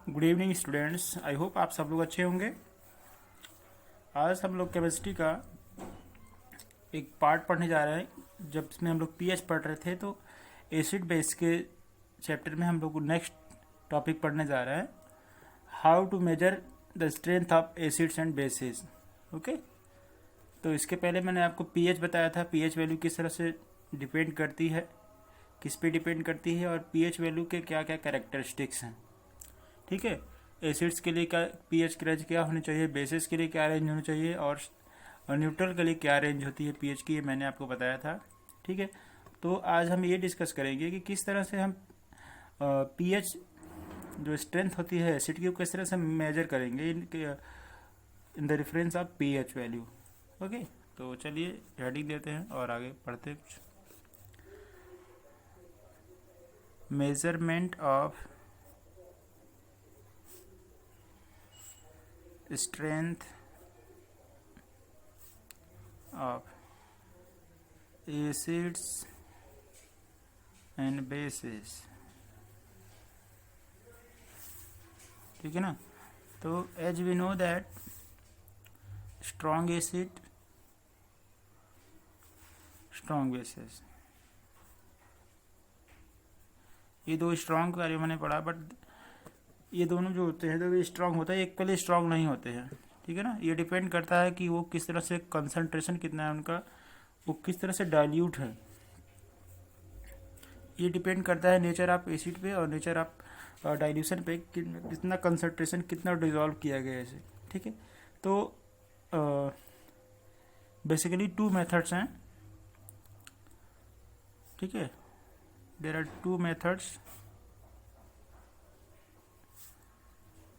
Good evening students. I hope आप सब लोग अच्छे होंगे। आज हम लोग केमिस्ट्री का एक पार्ट पढ़ने जा रहे हैं। जब इसमें हम लोग पीएच पढ़ रहे थे तो एसिड बेस के चैप्टर में हम लोग नेक्स्ट टॉपिक पढ़ने जा रहे हैं, how to measure the strength of acids and bases. Okay, तो इसके पहले मैंने आपको पीएच बताया था। पीएच वैल्यू किस तरह से डिपेंड करती है, किस पे डिपेंड करती है, और पीएच वैल्यू के क्या क्या कैरेक्टरिस्टिक्स हैं। ठीक है, एसिड्स के लिए क्या पीएच की रेंज क्या होनी चाहिए, बेसिस के लिए क्या रेंज होनी चाहिए, और न्यूट्रल के लिए क्या रेंज होती है पीएच की, ये मैंने आपको बताया था। ठीक है, तो आज हम ये डिस्कस करेंगे कि किस तरह से हम पीएच जो स्ट्रेंथ होती है एसिड की, किस तरह से मेजर करेंगे in the reference of pH value. Okay, तो चलिए हेडिंग देते हैं और आगे पढ़ते हैं। कुछ measurement of strength of acids and bases। ठीक है ना। तो as we know that strong acid, strong bases, ये दो स्ट्रॉन्ग के बारे में मैंने पढ़ा, बट ये दोनों जो होते हैं तो ये स्ट्रांग होता है, इक्वली स्ट्रांग नहीं होते हैं। ठीक है ना, ये डिपेंड करता है कि वो किस तरह से कंसंट्रेशन कितना है उनका, वो किस तरह से डाइल्यूट है। ये डिपेंड करता है नेचर ऑफ एसिड पे और नेचर ऑफ डाइल्यूशन पे, कितना कंसंट्रेशन, कितना डिजॉल्व किया गया है। ठीक है, तो बेसिकली टू मेथड्स हैं। ठीक है, there are two methods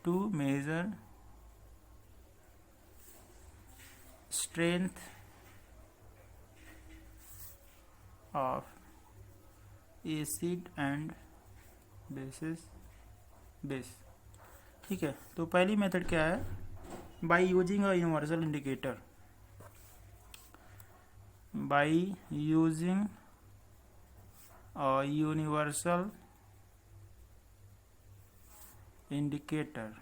to measure strength of acid and bases base। ठीक है, तो पहली मेथड क्या है, by using a universal indicator. By using a universal indicator.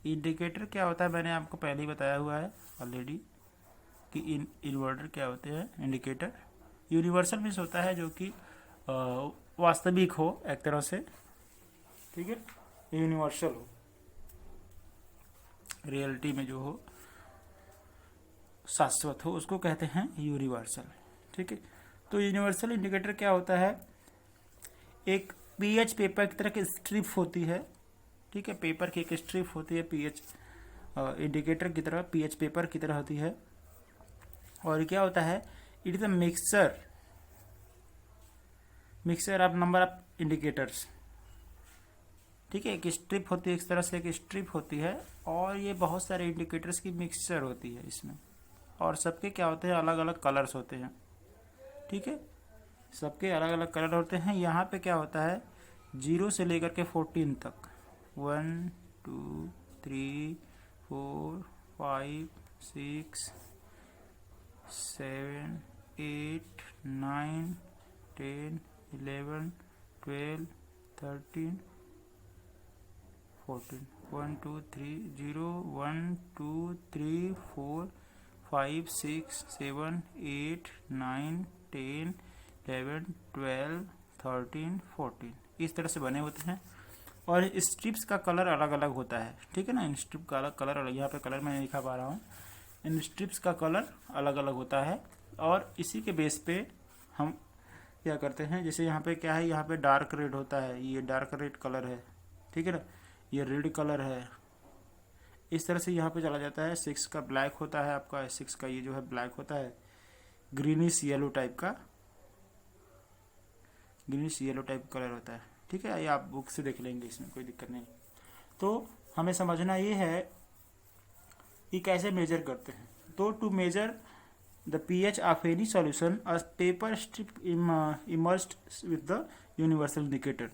Indicator क्या होता है मैंने आपको पहले ही बताया हुआ है ऑलरेडी कि इन्वर्टर क्या होते हैं। इंडिकेटर यूनिवर्सल मीन्स होता है जो कि वास्तविक हो एक तरह से। ठीक है, यूनिवर्सल हो, रियलिटी में जो हो, शाश्वत हो, उसको कहते हैं यूनिवर्सल। ठीक है, तो यूनिवर्सल इंडिकेटर क्या होता है, एक पीएच पेपर की तरह की स्ट्रिप होती है। ठीक है, पेपर की एक स्ट्रिप होती है पीएच इंडिकेटर की तरह, पीएच पेपर की तरह होती है। और क्या होता है, it is a mixer of number of indicators. ठीक है, एक स्ट्रिप होती है, इस तरह से एक स्ट्रिप होती है और ये बहुत सारे इंडिकेटर्स की मिक्सचर होती है इसमें, और सबके क्या होते हैं, अलग अलग कलर्स होते हैं। ठीक है, सबके अलग अलग कलर होते हैं। यहाँ पे क्या होता है, 0 से लेकर के 14 तक, 1 2 3 4 5 6 7 8 9 10 11 12 13 14 1 2 3 0 1 2 3 4 5 6 7 8 9 10 11 12 13 14 इस तरह से बने होते हैं। और स्ट्रिप्स का कलर अलग अलग होता है। ठीक है ना, इन स्ट्रिप का अलग कलर अलग, यहाँ पे कलर मैं नहीं दिखा पा रहा हूँ, इन स्ट्रिप्स का कलर अलग अलग होता है। और इसी के बेस पे हम क्या करते हैं, जैसे यहाँ पे क्या है, यहाँ पे डार्क रेड होता है, ये डार्क रेड कलर है। ठीक है ना, ये रेड कलर है। इस तरह से यहाँ पे चला जाता है। 6 का ब्लैक होता है आपका, 6 का ये जो है ब्लैक होता है, ग्रीनिश येलो टाइप का, ग्रीनिश येलो टाइप कलर होता है। ठीक है, ये आप बुक से देख लेंगे, इसमें कोई दिक्कत नहीं। तो हमें समझना ये है कि कैसे मेजर करते हैं। तो to measure the pH of any solution, a paper strip immersed with the universal indicator,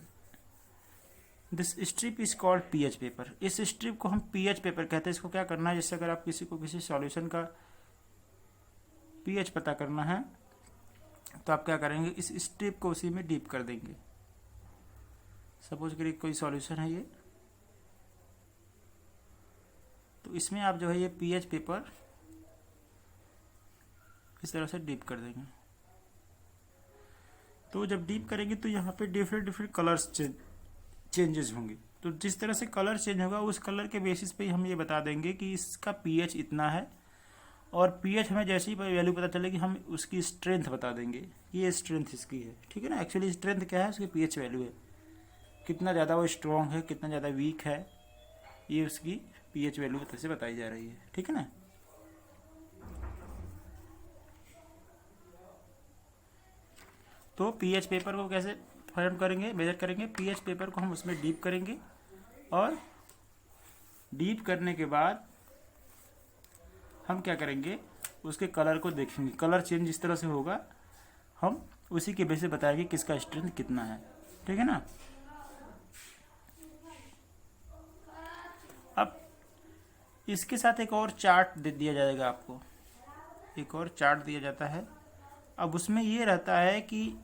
this strip is called pH paper. इस स्ट्रिप को हम pH पेपर कहते हैं। इसको क्या करना है, जैसे अगर आप किसी को किसी सॉल्यूशन का pH पता करना है तो आप क्या करेंगे, इस स्ट्रिप को उसी में डीप कर देंगे। सपोज करिए कोई सॉल्यूशन है ये, तो इसमें आप जो है ये पीएच पेपर इस तरह से डीप कर देंगे। तो जब डीप करेंगे तो यहाँ पे डिफरेंट डिफरेंट कलर्स चेंजेस होंगे। तो जिस तरह से कलर चेंज होगा उस कलर के बेसिस पे हम ये बता देंगे कि इसका पीएच इतना है, और पीएच हमें जैसे ही वैल्यू पता चलेगी हम उसकी स्ट्रेंथ बता देंगे, ये स्ट्रेंथ इसकी है, ठीक है ना। एक्चुअली स्ट्रेंथ क्या है, उसकी पीएच वैल्यू है, कितना ज़्यादा वो स्ट्रॉन्ग है, कितना ज़्यादा वीक है, ये उसकी पीएच वैल्यू से बताई जा रही है, ठीक है ना। तो पीएच पेपर को कैसे फाइंड करेंगे, मेजर करेंगे, पीएच पेपर को हम उसमें डीप करेंगे, और डीप करने के बाद हम क्या करेंगे, उसके कलर को देखेंगे, कलर चेंज जिस तरह से होगा हम उसी के बेसिस बताएंगे किसका स्ट्रेंथ कितना है, ठीक है ना। अब इसके साथ एक और चार्ट दे दिया जाएगा आपको, एक और चार्ट दिया जाता है। अब उसमें ये रहता है कि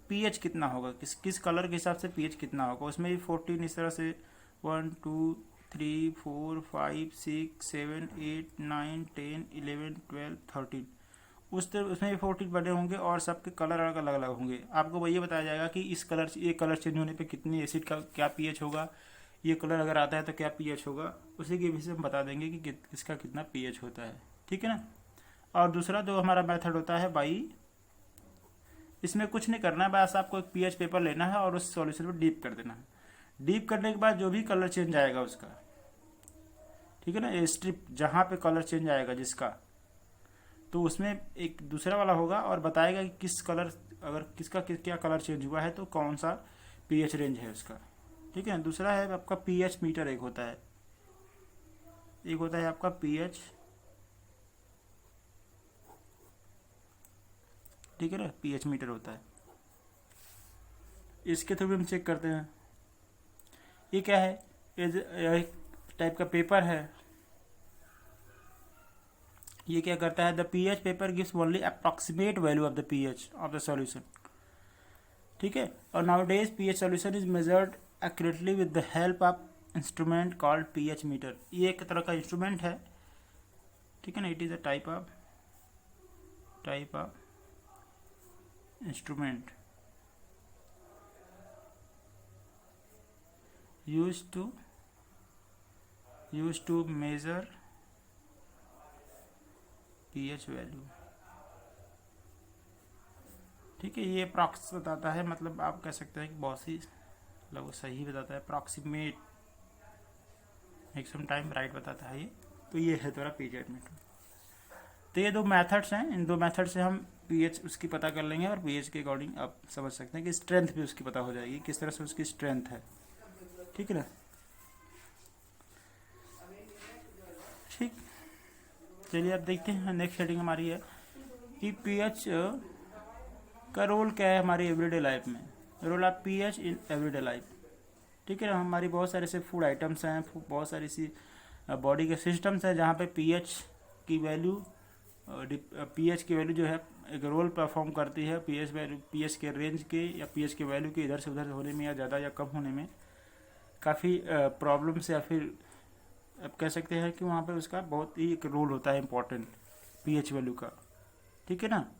पीएच कितना होगा, किस किस कलर के हिसाब से पीएच कितना होगा। उसमें 14 इस तरह से 1 2 3 4 5 6 7 8 9 10 11 12 13 उसमें 14 बने होंगे, और सबके कलर अलग अलग होंगे। आपको ये बताया जाएगा कि इस कलर, ये कलर चेंज होने पे कितनी एसिड का क्या पीएच होगा, ये कलर अगर आता है तो क्या पीएच होगा, उसी के बेसिस हम बता देंगे कि किसका कितना पीएच होता है, ठीक है ना। और दूसरा जो हमारा मेथड होता है बाई, इसमें कुछ नहीं करना है, बस आपको एक पीएच पेपर लेना है और उस सॉल्यूशन में डीप कर देना है। डीप करने के बाद जो भी कलर चेंज आएगा उसका, ठीक है ना, ये स्ट्रिप जहाँ पे कलर चेंज आएगा जिसका, तो उसमें एक दूसरा वाला होगा और बताएगा कि किस कलर, अगर किसका क्या कलर चेंज हुआ है तो कौन सा पीएच रेंज है उसका, ठीक है। दूसरा है आपका पीएच मीटर, एक होता है आपका पीएच, ठीक है ना, पीएच मीटर होता है। इसके थ्रू भी हम चेक करते हैं। ये क्या है, एक टाइप का पेपर है। ये क्या करता है, the pH paper gives only approximate value of the pH of the solution, ठीक है। और now days pH solution is measured accurately with the help of instrument called pH meter. ये एक तरह का इंस्ट्रूमेंट है, ठीक है ना। It is a type of instrument used to measure pH value, ठीक है। ये अप्रॉक्स बताता है, मतलब आप कह सकते हैं कि बहुत ही लगभग सही बताता है, अप्रॉक्सीमेट, मैक्सिमम टाइम राइट बताता है ये। तो ये है थोड़ा पीएच मीटर। तो ये दो मेथड्स हैं, इन दो मेथड से हम पीएच उसकी पता कर लेंगे, और पीएच के अकॉर्डिंग आप समझ सकते हैं कि स्ट्रेंथ भी उसकी पता हो जाएगी, किस तरह से उसकी स्ट्रेंथ है, ठीक है ना। ठीक, चलिए अब देखते हैं नेक्स्ट हेडिंग हमारी है कि पीएच का रोल क्या है हमारी एवरीडे लाइफ में, role of pH in everyday life, ठीक है ना। हमारी बहुत सारे से फूड आइटम्स हैं, बहुत सारी सी बॉडी के सिस्टम्स हैं जहाँ पे पीएच की वैल्यू जो है एक रोल परफॉर्म करती है। पीएच के रेंज के या पीएच के वैल्यू के इधर से उधर होने में या ज़्यादा या कम होने में काफ़ी प्रॉब्लम्स, या फिर आप कह सकते हैं कि वहाँ पे उसका बहुत ही एक रोल होता है इम्पोर्टेंट पीएच वैल्यू का, ठीक है ना।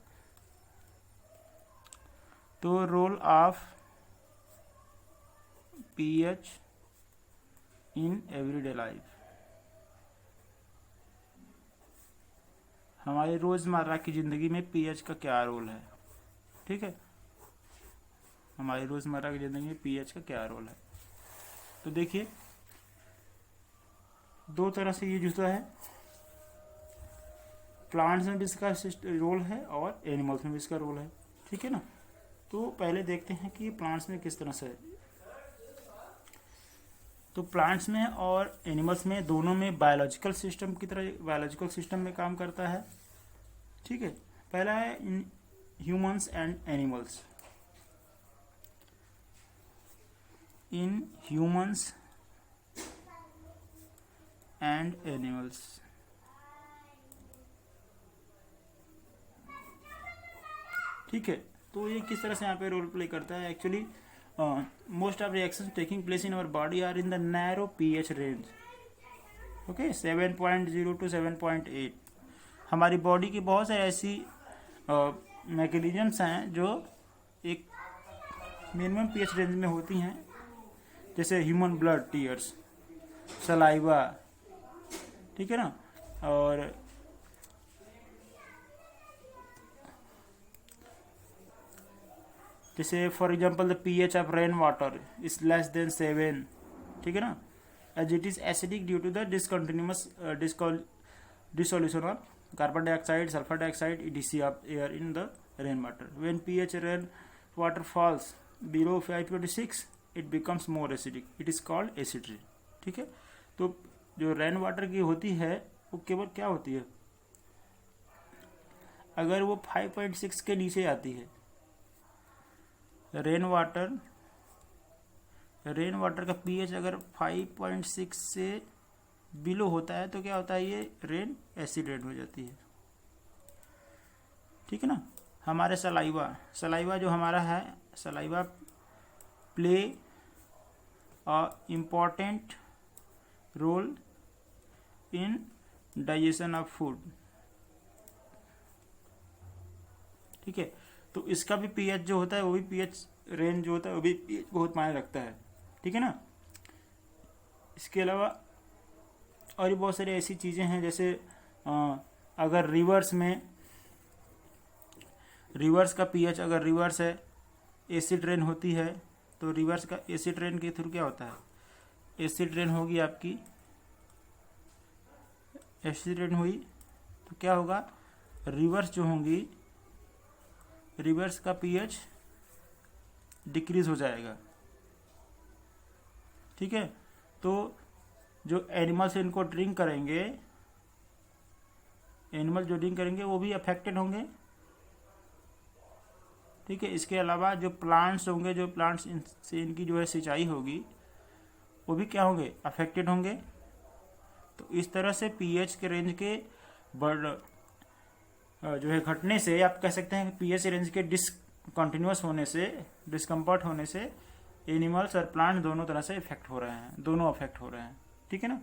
तो role of pH in everyday life, हमारी रोज़मर्रा की ज़िंदगी में पीएच का क्या रोल है, ठीक है। हमारी रोज़मर्रा की ज़िंदगी में पीएच का क्या रोल है, तो देखिए दो तरह से ये जुड़ा है, प्लांट्स में भी इसका रोल है और एनिमल्स में भी इसका रोल है, ठीक है ना। तो पहले देखते हैं कि प्लांट्स में किस तरह से है। तो प्लांट्स में और एनिमल्स में दोनों में बायोलॉजिकल सिस्टम की तरह बायोलॉजिकल सिस्टम में काम करता है, ठीक है। पहला है in humans and animals, in humans and animals, ठीक है। तो ये किस तरह से यहाँ पे रोल प्ले करता है, actually most of reactions taking place in our body are in the narrow pH range, okay, 7.0 to 7.8। हमारी बॉडी की बहुत सारी ऐसी मैकेनिज्म्स हैं जो एक मिनिमम पीएच रेंज में होती हैं, जैसे ह्यूमन ब्लड, टीयर्स, सलाइवा, ठीक है ना। और जैसे for example the pH of rain water is less than 7, ठीक है ना, as it is acidic due to the discontinuous dissolution of carbon dioxide, sulfur dioxide, etc. of air in the rainwater. When pH rain water falls below 5.6, it becomes more acidic. It is called acid rain. ठीक है, तो जो rain water की होती है वो केवल क्या होती है, अगर वो 5.6 के नीचे आती है, रेन वाटर का पीएच अगर 5.6 से बिलो होता है तो क्या होता है, ये रेन एसिड रेन हो जाती है, ठीक है ना। हमारे सलाइवा जो हमारा है, saliva play a important role in digestion of food, ठीक है। तो इसका भी पीएच जो होता है वो भी पीएच रेंज जो होता है वो भी पीएच बहुत मायने रखता है, ठीक है ना। इसके अलावा और भी बहुत सारी ऐसी चीज़ें हैं, जैसे अगर रिवर्स का पीएच, अगर रिवर्स है, एसिड रेन होती है, तो रिवर्स का एसिड रेन के थ्रू क्या होता है, एसिड रेन होगी आपकी, एसिड रेन हुई तो क्या होगा, रिवर्स जो होंगी, रिवर्स का पीएच डिक्रीज हो जाएगा, ठीक है। तो जो एनिमल्स इनको ड्रिंक करेंगे, एनिमल जो ड्रिंक करेंगे वो भी अफेक्टेड होंगे, ठीक है। इसके अलावा जो प्लांट्स होंगे, जो प्लांट्स से इनकी जो है सिंचाई होगी वो भी क्या होंगे, अफेक्टेड होंगे। तो इस तरह से पीएच के रेंज के जो है घटने से आप कह सकते हैं कि पीएच रेंज के डिसकंटिन्यूअस होने से, डिस्कम्फर्ट होने से एनिमल्स और प्लांट दोनों तरह से इफेक्ट हो रहे हैं, दोनों अफेक्ट हो रहे हैं, ठीक है ना।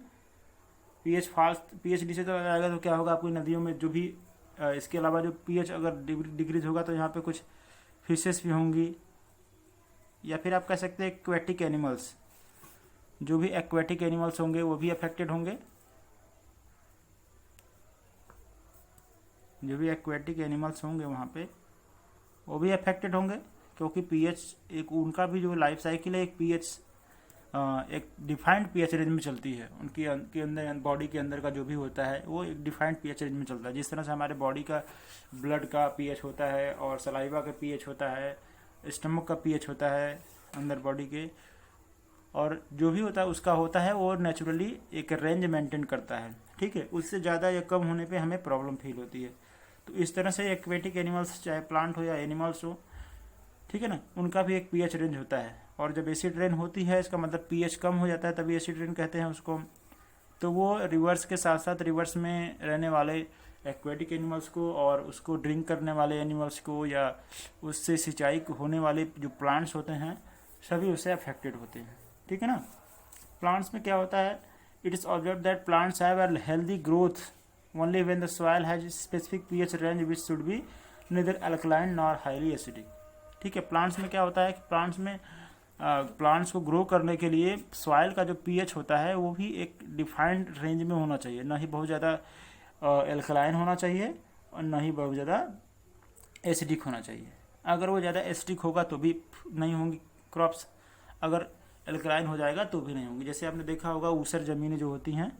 पीएच नीचे चला जाएगा तो क्या होगा, आपकी नदियों में जो भी इसके अलावा जो पीएच अगर डिक्रीज होगा तो यहाँ पे कुछ फिशेस भी होंगी, या फिर आप कह सकते हैं एक्वेटिक एनिमल्स, जो भी एक्वेटिक एनिमल्स होंगे वो भी अफेक्टेड होंगे, जो भी एक्वेटिक एनिमल्स होंगे वहाँ पे वो भी अफेक्टेड होंगे, क्योंकि पीएच एक उनका भी जो लाइफ साइकिल है, एक पीएच एक डिफाइंड पीएच रेंज में चलती है, उनकी के अंदर बॉडी के अंदर का जो भी होता है वो एक डिफाइंड पीएच रेंज में चलता है। जिस तरह से हमारे बॉडी का ब्लड का पीएच होता है और सलाइवा का पीएच होता है, स्टमक का पीएच होता है अंदर बॉडी के, और जो भी होता है उसका होता है वो नेचुरली एक रेंज मेंटेन करता है, ठीक है। उससे ज़्यादा या कम होने पे हमें प्रॉब्लम फील होती है। तो इस तरह से एक्वेटिक एनिमल्स, चाहे प्लांट हो या एनिमल्स हो, ठीक है ना, उनका भी एक पीएच रेंज होता है। और जब एसिड रेन होती है, इसका मतलब पीएच कम हो जाता है, तभी एसिड रेन कहते हैं उसको। तो वो रिवर्स के साथ साथ रिवर्स में रहने वाले एक्वेटिक एनिमल्स को और उसको ड्रिंक करने वाले एनिमल्स को या उससे सिंचाई होने वाले जो प्लांट्स होते हैं सभी उससे अफेक्टेड होते हैं, ठीक है ना। प्लांट्स में क्या होता है, it is observe that plants have a healthy growth only when the soil has specific pH range which should be neither alkaline nor highly acidic, ठीक है। प्लांट्स में क्या होता है कि प्लांट्स को ग्रो करने के लिए सॉइल का जो पीएच होता है वो भी एक डिफाइंड रेंज में होना चाहिए, ना ही बहुत ज़्यादा एल्कलाइन होना चाहिए और ना ही बहुत ज़्यादा एसिडिक होना चाहिए। अगर वो ज़्यादा एसिडिक होगा तो भी नहीं होंगी क्रॉप्स, अगर एल्कलाइन हो जाएगा तो भी नहीं होंगी। जैसे आपने देखा होगा ऊसर ज़मीनें जो होती हैं,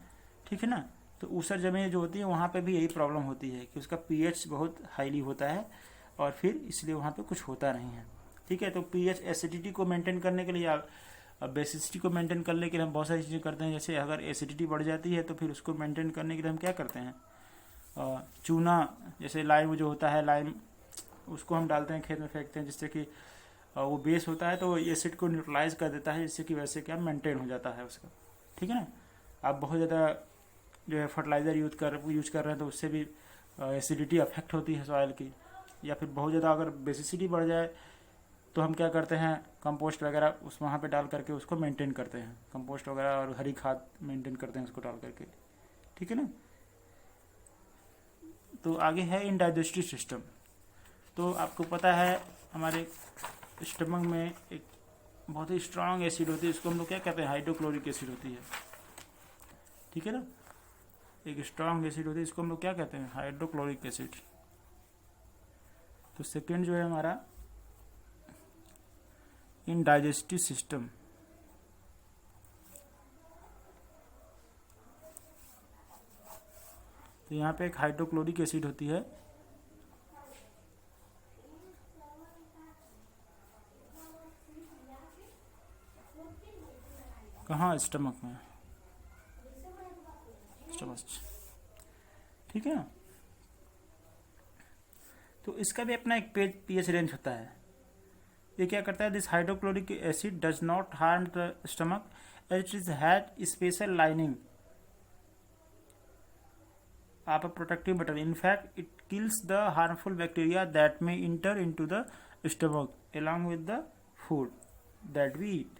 ठीक है ना, तो ऊसर ज़मीनें जो होती हैं वहाँ पे भी यही प्रॉब्लम होती है कि उसका पीएच बहुत हाईली होता है और फिर इसलिए वहाँ पे कुछ होता नहीं है, ठीक है। तो पीएच एसिडिटी को मेंटेन करने के लिए या बेसिसिटी को मेंटेन करने के लिए हम बहुत सारी चीज़ें करते हैं। जैसे अगर एसिडिटी बढ़ जाती है तो फिर उसको मेंटेन करने के लिए हम क्या करते हैं, चूना, जैसे लाइम जो होता है, लाइम उसको हम डालते हैं, खेत में फेंकते हैं, जिससे कि वो बेस होता है तो एसिड को न्यूट्रलाइज कर देता है, जिससे कि वैसे क्या मेंटेन हो जाता है उसका, ठीक है ना। आप बहुत ज़्यादा जो है फर्टिलाइज़र यूज कर रहे हैं तो उससे भी एसिडिटी अफेक्ट होती है सॉइल की। या फिर बहुत ज़्यादा अगर बेसिसिटी बढ़ जाए तो हम क्या करते हैं, कंपोस्ट वगैरह उस वहाँ पे डाल करके उसको मेंटेन करते हैं, कंपोस्ट वगैरह और हरी खाद मेंटेन करते हैं उसको डाल करके, ठीक है ना। तो आगे है इनडाइजेस्टिव सिस्टम। तो आपको पता है हमारे स्टमक में एक बहुत ही स्ट्रांग एसिड होती है, इसको हम लोग क्या कहते हैं, हाइड्रोक्लोरिक एसिड होती है, ठीक है ना। एक स्ट्रांग एसिड होती है, इसको हम लोग क्या कहते हैं, हाइड्रोक्लोरिक एसिड। तो सेकेंड जो है हमारा इनडाइजेस्टिव सिस्टम। तो यहाँ पे एक हाइड्रोक्लोरिक एसिड होती है, कहाँ, स्टमक में, स्टमक, ठीक है ना। तो इसका भी अपना एक पीएच रेंज होता है। ये क्या करता है, this hydrochloric acid does not harm the stomach as it had special lining of a protective material, in fact it kills the harmful bacteria that may enter into the stomach along with the food that we eat।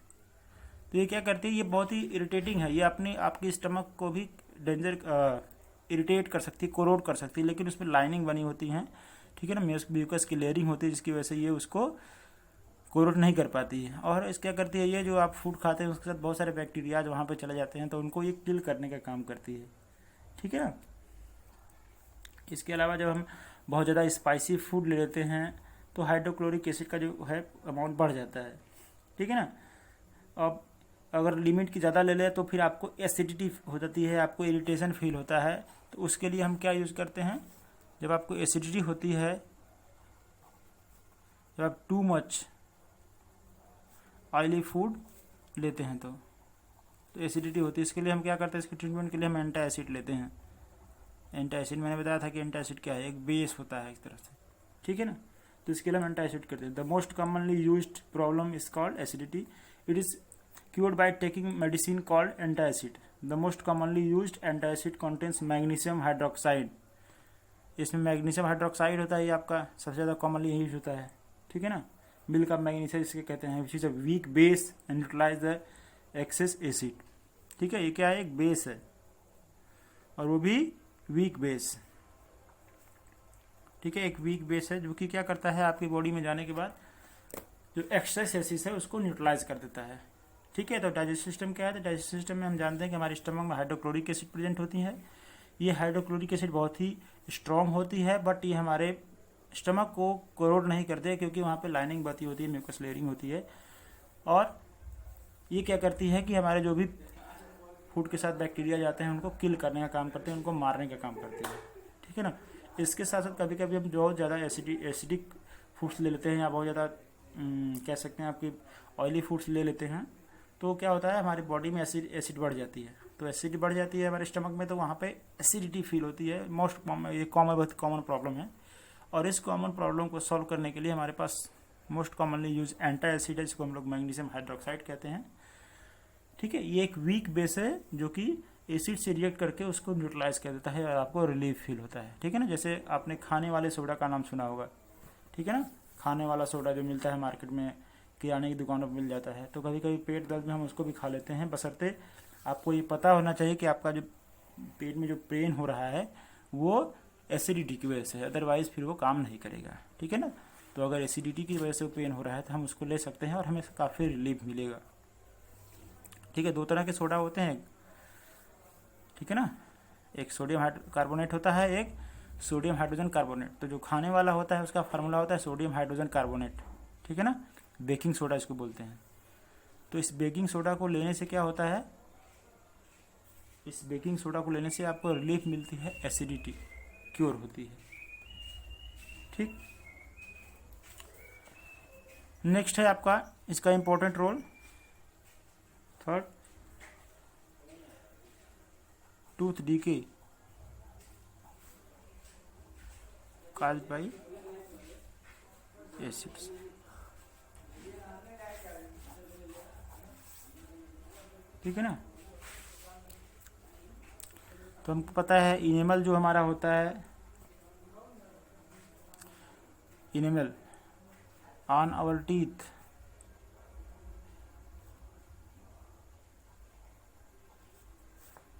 तो ये क्या करती है, ये बहुत ही irritating है, ये अपनी आपकी स्टमक को भी डेंजर इरिटेट कर सकती है, कोरोड कर सकती है, लेकिन उसमें लाइनिंग बनी होती है, ठीक है ना, म्यूकस की लेयरिंग होती है, जिसकी वजह से ये उसको कोरोड नहीं कर पाती है। और इस क्या करती है, ये जो आप फूड खाते हैं उसके साथ बहुत सारे बैक्टीरिया वहाँ पे चले जाते हैं, तो उनको ये किल करने का काम करती है, ठीक है ना। इसके अलावा जब हम बहुत ज़्यादा स्पाइसी फूड ले लेते हैं तो हाइड्रोक्लोरिक एसिड का जो है अमाउंट बढ़ जाता है, ठीक है ना। अब अगर लिमिट की ज़्यादा ले लें तो फिर आपको एसिडिटी हो जाती है, आपको इरिटेशन फील होता है। तो उसके लिए हम क्या यूज़ करते हैं, जब आपको एसिडिटी होती है, जब आप टू मच ऑयली फूड लेते हैं तो एसिडिटी होती है, इसके लिए हम क्या करते हैं, इसके ट्रीटमेंट के लिए हम एंटा एसिड लेते हैं। एंटा एसिड मैंने बताया था कि एंटा एसिड क्या है, एक बेस होता है इस तरह से, ठीक है ना। तो इसके लिए हम एंटा एसिड करते हैं। The most commonly used problem is called acidity, it is cured by taking medicine called antacid. The most commonly used antacid contains magnesium hydroxide। इसमें मैग्नीशियम हाइड्रोक्साइड होता है, ये आपका सबसे ज़्यादा कॉमनली यूज होता है, ठीक है ना। मिल्क ऑफ मैग्नीशियम इसके कहते हैं, which is a weak base and neutralize the excess acid, ठीक है। ये क्या है, एक बेस है और वो भी वीक बेस, ठीक है, एक वीक बेस है जो कि क्या करता है, आपकी बॉडी में जाने के बाद जो एक्सेस एसिड है उसको न्यूट्रलाइज कर देता है, ठीक है। तो डाइजेस्टिव सिस्टम क्या है, तो डाइजेस्टिव सिस्टम में हम जानते हैं कि हमारे स्टमक में हाइड्रोक्लोरिक एसिड प्रेजेंट होती है। ये हाइड्रोक्लोरिक एसिड बहुत ही स्ट्रॉन्ग होती है, बट ये हमारे स्टमक को कोरोड नहीं करते क्योंकि वहाँ पे लाइनिंग बती होती है, म्यूकस लेयरिंग होती है। और ये क्या करती है कि हमारे जो भी फूड के साथ बैक्टीरिया जाते हैं उनको किल करने का काम करते हैं, उनको मारने का काम करती है, ठीक है ना। इसके साथ साथ कभी कभी हम बहुत ज़्यादा एसिडिक फूड्स ले लेते हैं या बहुत ज़्यादा कह सकते हैं आपकी ऑयली फूड्स ले लेते हैं, तो क्या होता है, हमारी बॉडी में एसिड बढ़ जाती है। तो एसिड बढ़ जाती है हमारे स्टमक में, तो वहाँ पे एसिडिटी फील होती है। मोस्ट कॉमन, ये बहुत कॉमन प्रॉब्लम है। और इस कॉमन प्रॉब्लम को सॉल्व करने के लिए हमारे पास मोस्ट कॉमनली यूज एंटा एसिड है, जिसको हम लोग मैग्नीशियम हाइड्रोक्साइड कहते हैं, ठीक है। ये एक वीक बेस है जो कि एसिड से रिएक्ट करके उसको न्यूट्रलाइज कर देता है और आपको रिलीफ फील होता है, ठीक है ना। जैसे आपने खाने वाले सोडा का नाम सुना होगा, ठीक है ना, खाने वाला सोडा जो मिलता है मार्केट में, किराने की दुकानों पर मिल जाता है। तो कभी कभी पेट दर्द में हम उसको भी खा लेते हैं, बशर्ते आपको ये पता होना चाहिए कि आपका जो पेट में जो पेन हो रहा है वो एसिडिटी की वजह से है, अदरवाइज फिर वो काम नहीं करेगा, ठीक है ना। तो अगर एसिडिटी की वजह से वो पेन हो रहा है तो हम उसको ले सकते हैं और हमें काफ़ी रिलीफ मिलेगा, ठीक है। दो तरह के सोडा होते हैं, ठीक है ना, एक सोडियम कार्बोनेट होता है, एक सोडियम हाइड्रोजन कार्बोनेट। तो जो खाने वाला होता है उसका फार्मूला होता है सोडियम हाइड्रोजन कार्बोनेट, ठीक है ना, बेकिंग सोडा इसको बोलते हैं। तो इस बेकिंग सोडा को लेने से क्या होता है, इस बेकिंग सोडा को लेने से आपको रिलीफ मिलती है, एसिडिटी क्योर होती है, ठीक। नेक्स्ट है आपका इसका important role, third, tooth decay caused by acids, ठीक है ना। तो हमको पता है इनेमल जो हमारा होता है, इनेमल ऑन आवर टीथ,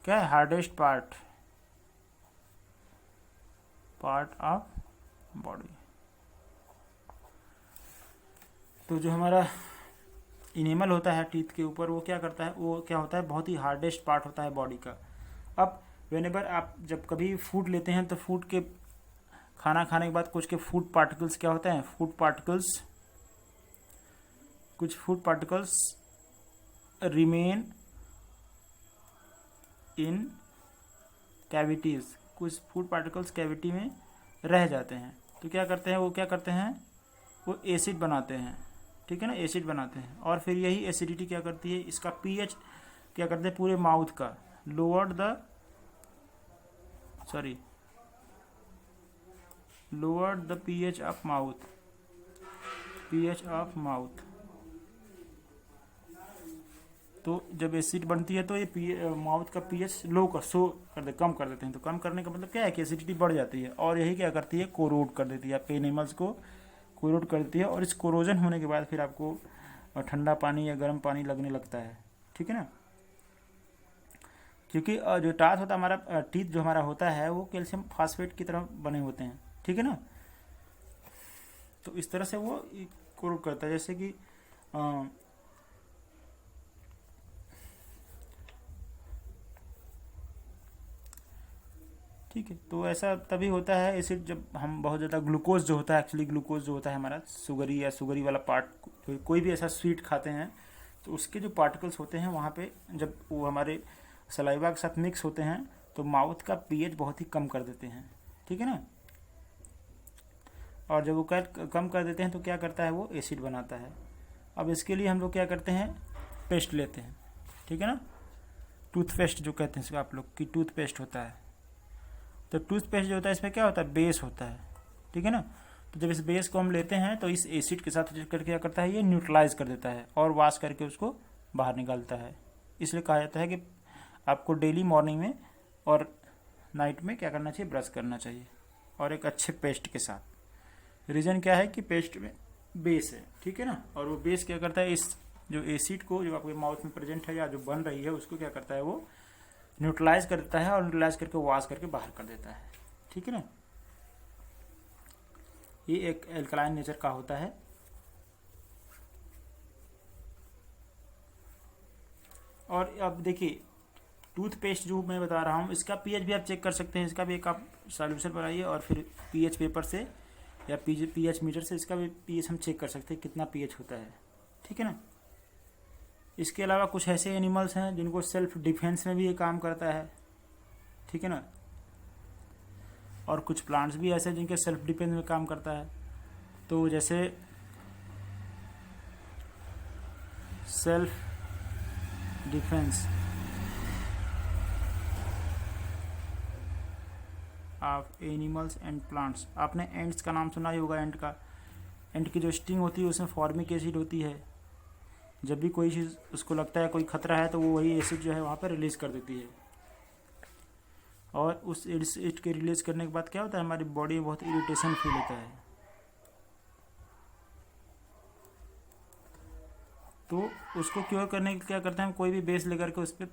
क्या है, hardest part, part of body. तो जो हमारा इनेमल होता है टीथ के ऊपर, वो क्या करता है, वो क्या होता है, बहुत ही हार्डेस्ट पार्ट होता है बॉडी का। अब वेनेवर आप जब कभी फूड लेते हैं तो फूड के खाना खाने के बाद कुछ के फूड पार्टिकल्स क्या होते हैं, कुछ food particles remain in cavities, कुछ फूड पार्टिकल्स कैविटी में रह जाते हैं। तो क्या करते हैं, वो एसिड बनाते हैं, ठीक है ना, एसिड बनाते हैं। और फिर यही एसिडिटी क्या करती है, इसका पीएच क्या करते हैं पूरे माउथ का, lower the pH of mouth. तो जब एसिड बनती है तो ये माउथ का पीएच कम कर देते हैं। तो कम करने का मतलब क्या है कि एसिडिटी बढ़ जाती है, और यही क्या करती है, कोरोड कर देती है, आपके एनिमल्स को कोरोड कर देती है। और इस कोरोजन होने के बाद फिर आपको ठंडा पानी या गर्म पानी लगने लगता है, ठीक है ना। क्योंकि जो टीथ जो हमारा होता है वो कैल्शियम फास्फेट की तरह बने होते हैं, ठीक है ना। तो इस तरह से वो कोरोड करता है, जैसे कि ठीक है। तो ऐसा तभी होता है एसिड जब हम बहुत ज़्यादा ग्लूकोज जो होता है, एक्चुअली ग्लूकोज जो होता है हमारा शुगरी वाला पार्ट, कोई भी ऐसा स्वीट खाते हैं तो उसके जो पार्टिकल्स होते हैं वहाँ पे जब वो हमारे सलाइवा के साथ मिक्स होते हैं तो माउथ का पीएच बहुत ही कम कर देते हैं, ठीक है ना। और जब वो कम कर देते हैं तो क्या करता है, वो एसिड बनाता है। अब इसके लिए हम लोग क्या करते हैं, पेस्ट लेते हैं, ठीक है ना, टूथपेस्ट जो कहते हैं इसको आप लोग की, टूथपेस्ट होता है। तो टूथपेस्ट जो होता है इसमें क्या होता है, बेस होता है, ठीक है ना। तो जब इस बेस को हम लेते हैं तो इस एसिड के साथ करके क्या करता है, ये न्यूट्रलाइज कर देता है और वॉश करके उसको बाहर निकालता है। इसलिए कहा जाता है कि आपको डेली मॉर्निंग में और नाइट में क्या करना चाहिए, ब्रश करना चाहिए, और एक अच्छे पेस्ट के साथ। रीज़न क्या है कि पेस्ट में बेस है, ठीक है ना। और वो बेस क्या करता है, इस जो एसिड को जो आपके माउथ में प्रेजेंट है या जो बन रही है उसको क्या करता है, वो न्यूट्रलाइज कर देता है और न्यूट्रलाइज करके वॉश करके बाहर कर देता है, ठीक है ना। ये एक एल्कलाइन नेचर का होता है। और अब देखिए टूथपेस्ट जो मैं बता रहा हूँ इसका पीएच भी आप चेक कर सकते हैं, इसका भी एक आप सॉल्यूशन बनाइए और फिर पीएच पेपर से या पीएच मीटर से इसका भी पीएच हम चेक कर सकते हैं कितना पीएच होता है, ठीक है ना। इसके अलावा कुछ ऐसे एनिमल्स हैं जिनको सेल्फ डिफेंस में भी ये काम करता है, ठीक है ना। और कुछ प्लांट्स भी ऐसे हैं जिनके सेल्फ डिफेंस में काम करता है। तो जैसे self defence of animals and plants, आपने एंड्स का नाम सुना ही होगा। एंड की जो स्टिंग होती है उसमें फॉर्मिक एसिड होती है। जब भी कोई चीज़ उसको लगता है कोई खतरा है तो वो वही एसिड जो है वहाँ पर रिलीज़ कर देती है। और उस एसिड के रिलीज़ करने के बाद क्या होता है, हमारी बॉडी में बहुत इरिटेशन फील होता है। तो उसको क्योर करने के लिए क्या करते हैं, हम कोई भी बेस लेकर के उस पर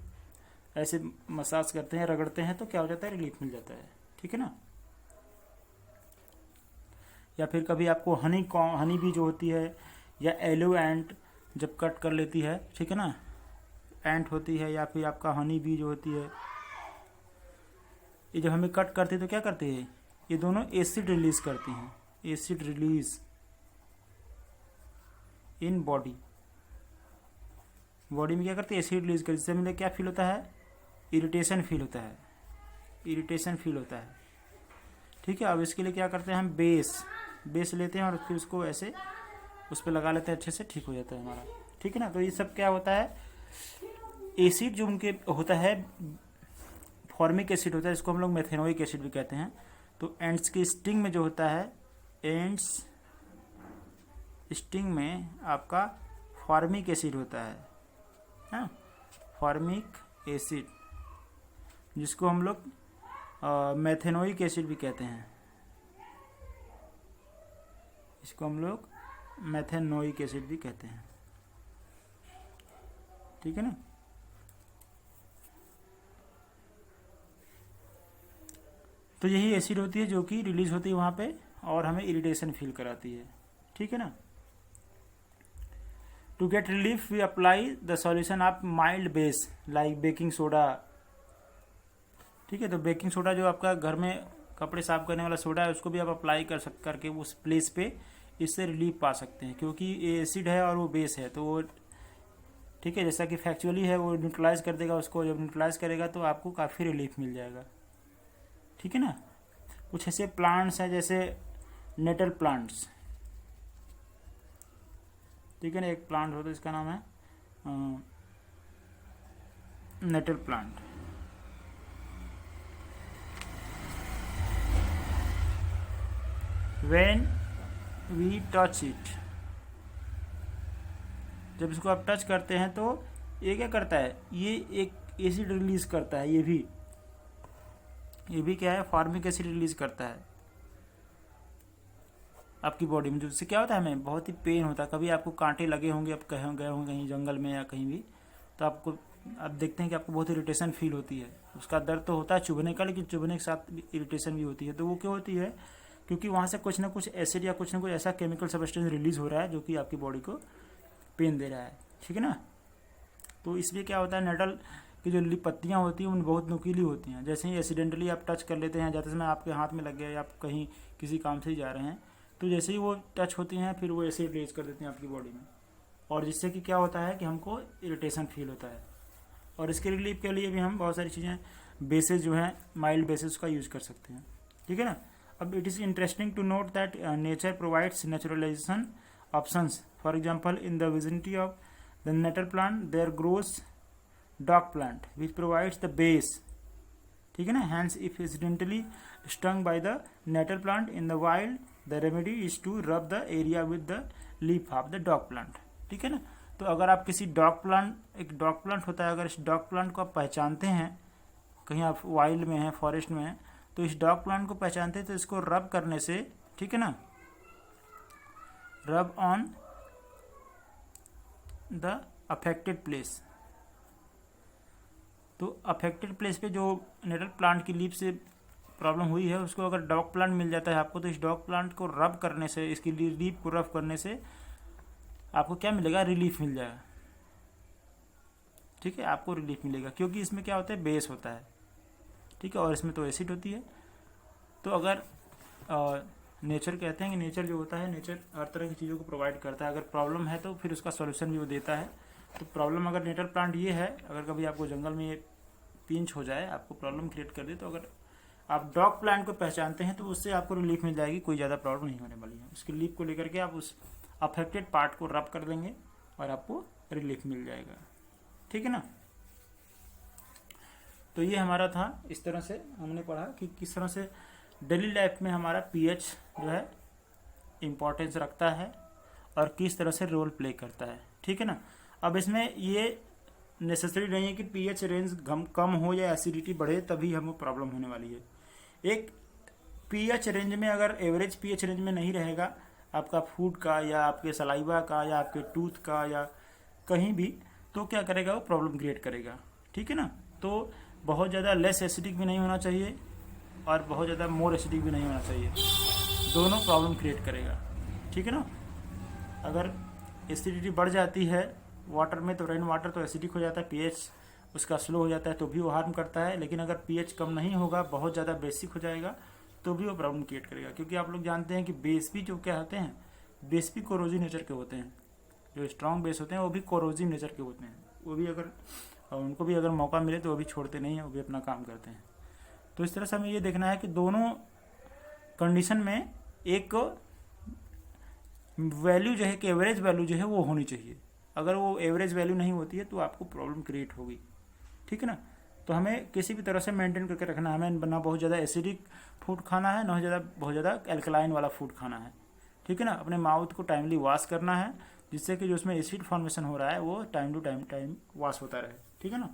ऐसे मसाज करते हैं, रगड़ते हैं तो क्या हो जाता है, रिलीफ मिल जाता है, ठीक है ना। या फिर कभी आपको हनी भी जो होती है या एलो एंट जब कट कर लेती है, ठीक है ना, एंट होती है या फिर आपका हनी बी जो होती है, ये जब हमें कट करती है तो क्या करती है, ये दोनों एसिड रिलीज करती हैं, एसिड रिलीज इन बॉडी में क्या करती है, एसिड रिलीज करती है, जिससे हमें क्या फील होता है, इरिटेशन फील होता है, ठीक है। अब इसके लिए क्या करते हैं, हम बेस लेते हैं और फिर उसको ऐसे उस पर लगा लेते हैं, अच्छे से ठीक हो जाता है हमारा, ठीक है ना। तो ये सब क्या होता है, एसिड जो उनके होता है फॉर्मिक एसिड होता है, इसको हम लोग मेथेनोइक एसिड भी कहते हैं। तो एंड्स की स्टिंग में जो होता है, एंड्स स्टिंग में आपका फॉर्मिक एसिड होता है, हाँ, फॉर्मिक एसिड, जिसको हम लोग मेथेनोइक एसिड भी कहते हैं, इसको हम लोग मेथेनोइक एसिड भी कहते हैं, ठीक है ना। तो यही एसिड होती है जो कि रिलीज होती है वहाँ पे और हमें इरिटेशन फील कराती है, ठीक है ना। To get relief we apply the solution of mild base like baking soda, ठीक है। तो बेकिंग सोडा जो आपका घर में कपड़े साफ करने वाला सोडा है उसको भी आप अप्लाई करके उस प्लेस पे इससे रिलीफ पा सकते हैं, क्योंकि ये एसिड है और वो बेस है, तो वो ठीक है जैसा कि फैक्चुअली है वो न्यूट्रलाइज कर देगा उसको। जब न्यूट्रलाइज करेगा तो आपको काफ़ी रिलीफ मिल जाएगा, ठीक है ना। कुछ ऐसे प्लांट्स हैं जैसे नेटल प्लांट्स, ठीक है ना। एक प्लांट होता है इसका नाम है nettle plant. When we touch it, जब इसको आप टच करते हैं तो ये क्या करता है, ये एक एसिड रिलीज करता है। ये भी क्या है, फॉर्मिक एसिड रिलीज करता है आपकी बॉडी में, जिससे क्या होता है हमें बहुत ही पेन होता है। कभी आपको कांटे लगे होंगे, आप कहीं गए होंगे कहीं जंगल में या कहीं भी, तो आप देखते हैं कि आपको बहुत इरिटेशन फील होती है। उसका दर्द तो होता है चुभने का, लेकिन चुभने के साथ इरिटेशन भी होती है। तो वो क्यों होती है, क्योंकि वहाँ से कुछ ना कुछ एसिड या कुछ ना कुछ ऐसा केमिकल सब्सटेंस रिलीज हो रहा है जो कि आपकी बॉडी को पेन दे रहा है, ठीक है ना। तो इसलिए क्या होता है, नटल की जो पत्तियाँ होती हैं उन बहुत नुकीली होती हैं। जैसे ही एक्सीडेंटली आप टच कर लेते हैं, जाते समय आपके हाथ में लग गया या आप कहीं किसी काम से ही जा रहे हैं, तो जैसे ही वो टच होती हैं फिर वो ऐसे रिलीज कर देती हैं आपकी बॉडी में, और जिससे कि क्या होता है कि हमको इरिटेशन फील होता है। और इसके रिलीफ के लिए भी हम बहुत सारी चीज़ें बेसेस जो हैं माइल्ड बेसेस का यूज़ कर सकते हैं, ठीक है ना। अब it is interesting to note that nature provides naturalization options. For example, in the vicinity of the nettle plant there grows dog plant which provides the base, ठीक है ना। Hence if accidentally stung by the nettle plant in the wild, the remedy is to rub the area with the leaf of the dog plant, ठीक है ना। तो अगर आप किसी डॉग प्लांट, एक डॉग प्लांट होता है, अगर इस डॉग प्लांट को आप पहचानते हैं, कहीं आप वाइल्ड में हैं, फॉरेस्ट में हैं, तो इस डॉग प्लांट को पहचानते हैं तो इसको रब करने से, ठीक है ना, रब ऑन द अफेक्टेड प्लेस। तो अफेक्टेड प्लेस पे जो नेटल प्लांट की लीफ से प्रॉब्लम हुई है उसको अगर डॉग प्लांट मिल जाता है आपको, तो इस डॉग प्लांट को रब करने से, इसकी लीफ को रब करने से आपको क्या मिलेगा, रिलीफ मिल जाएगा, ठीक है। आपको रिलीफ मिलेगा क्योंकि इसमें क्या होता है, बेस होता है, ठीक है, और इसमें तो एसिड होती है। तो अगर नेचर कहते हैं कि नेचर जो होता है, नेचर हर तरह की चीज़ों को प्रोवाइड करता है। अगर प्रॉब्लम है तो फिर उसका सॉल्यूशन भी वो देता है। तो प्रॉब्लम अगर नेटल प्लांट ये है, अगर कभी आपको जंगल में ये पिंच हो जाए, आपको प्रॉब्लम क्रिएट कर दे, तो अगर आप डॉग प्लांट को पहचानते हैं तो उससे आपको रिलीफ मिल जाएगी, कोई ज़्यादा प्रॉब्लम नहीं होने वाली है। उसकी लीफ को लेकर के आप उस अफेक्टेड पार्ट को रब कर देंगे और आपको रिलीफ मिल जाएगा, ठीक है ना। तो ये हमारा था, इस तरह से हमने पढ़ा कि किस तरह से डेली लाइफ में हमारा पीएच जो है इम्पोर्टेंस रखता है और किस तरह से रोल प्ले करता है, ठीक है ना। अब इसमें ये नेसेसरी नहीं है कि पीएच रेंज कम हो या एसिडिटी बढ़े तभी हमें प्रॉब्लम होने वाली है। एक पीएच रेंज में, अगर एवरेज पीएच रेंज में नहीं रहेगा आपका फूड का या आपके सलाइवा का या आपके टूथ का या कहीं भी, तो क्या करेगा, वो प्रॉब्लम क्रिएट करेगा, ठीक है ना। तो बहुत ज़्यादा लेस एसिडिक भी नहीं होना चाहिए और बहुत ज़्यादा मोर एसिडिक भी नहीं होना चाहिए, दोनों प्रॉब्लम क्रिएट करेगा, ठीक है ना। अगर एसिडिटी बढ़ जाती है वाटर में, तो रेन वाटर तो एसिडिक हो जाता है, पीएच उसका स्लो हो जाता है, तो भी वो हार्म करता है। लेकिन अगर पीएच कम नहीं होगा, बहुत ज़्यादा बेसिक हो जाएगा, तो भी वो प्रॉब्लम क्रिएट करेगा। क्योंकि आप लोग जानते हैं कि बेस भी जो क्या होते हैं, बेस भी कोरोजिव नेचर के होते हैं। जो स्ट्रॉन्ग बेस होते हैं वो भी कोरोजिव नेचर के होते हैं। वो भी अगर उनको भी अगर मौका मिले तो वो भी छोड़ते नहीं हैं, वो भी अपना काम करते हैं। तो इस तरह से हमें ये देखना है कि दोनों कंडीशन में एक वैल्यू जो है कि एवरेज वैल्यू जो है वो होनी चाहिए। अगर वो एवरेज वैल्यू नहीं होती है तो आपको प्रॉब्लम क्रिएट होगी, ठीक है ना। तो हमें किसी भी तरह से मेंटेन करके रखना है। हमें ना बहुत ज़्यादा एसिडिक फूड खाना है, ना बहुत ज़्यादा एल्कलाइन वाला फूड खाना है, ठीक है ना। अपने माउथ को टाइमली वॉश करना है, जिससे कि जो उसमें एसिड फॉर्मेशन हो रहा है वो टाइम टू टाइम वॉश होता रहे, ठीक है ना।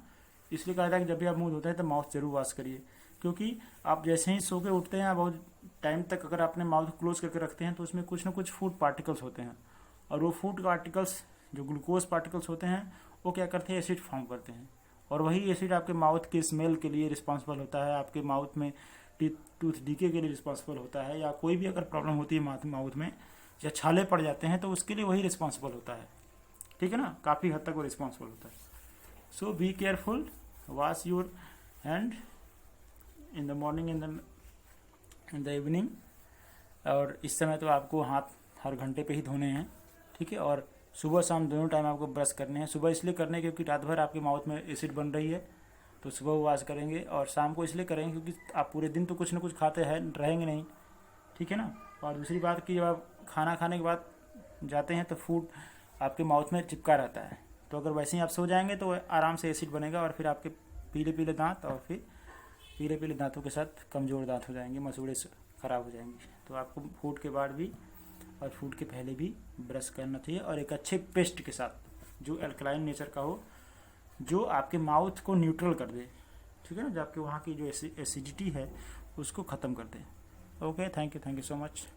इसलिए कहा था कि जब भी आप मुँह धोते हैं तो माउथ जरूर वॉश करिए, क्योंकि आप जैसे ही सो के उठते हैं बहुत टाइम तक अगर आपने माउथ क्लोज करके रखते हैं तो उसमें कुछ ना कुछ फूड पार्टिकल्स होते हैं, और वो फूड पार्टिकल्स जो ग्लूकोज पार्टिकल्स होते हैं वो क्या करते हैं, एसिड फॉर्म करते हैं, और वही एसिड आपके माउथ के स्मेल के लिए रिस्पॉन्सिबल होता है, आपके माउथ में टूथ डीके के लिए रिस्पॉन्सिबल होता है, या कोई भी अगर प्रॉब्लम होती है माउथ में या छाले पड़ जाते हैं तो उसके लिए वही रिस्पॉन्सिबल होता है, ठीक है ना, काफ़ी हद तक वो रिस्पॉन्सिबल होता है। So be careful, wash your hand in the morning in the evening, और इस समय तो आपको हाथ हर घंटे पे ही धोने हैं, ठीक है। और सुबह शाम दोनों टाइम आपको ब्रश करने हैं। सुबह इसलिए करने क्योंकि रात भर आपके माउथ में एसिड बन रही है, तो सुबह वॉश करेंगे, और शाम को इसलिए करेंगे क्योंकि आप पूरे दिन तो कुछ ना कुछ खाते हैं रहेंगे नहीं, ठीक है ना। और दूसरी बात कि जब आप खाना खाने के बाद जाते हैं तो फूड आपके माउथ में चिपका रहता है, तो अगर वैसे ही आप सो जाएंगे तो आराम से एसिड बनेगा, और फिर आपके पीले पीले दांत, और फिर पीले पीले दांतों के साथ कमज़ोर दांत हो जाएंगे, मसूड़े ख़राब हो जाएंगे। तो आपको फूड के बाद भी और फूड के पहले भी ब्रश करना चाहिए, और एक अच्छे पेस्ट के साथ जो अल्कलाइन नेचर का हो, जो आपके माउथ को न्यूट्रल कर दे, ठीक है ना, जो आपके वहाँ की जो एसिडिटी है उसको ख़त्म कर दे। Okay, thank you so much.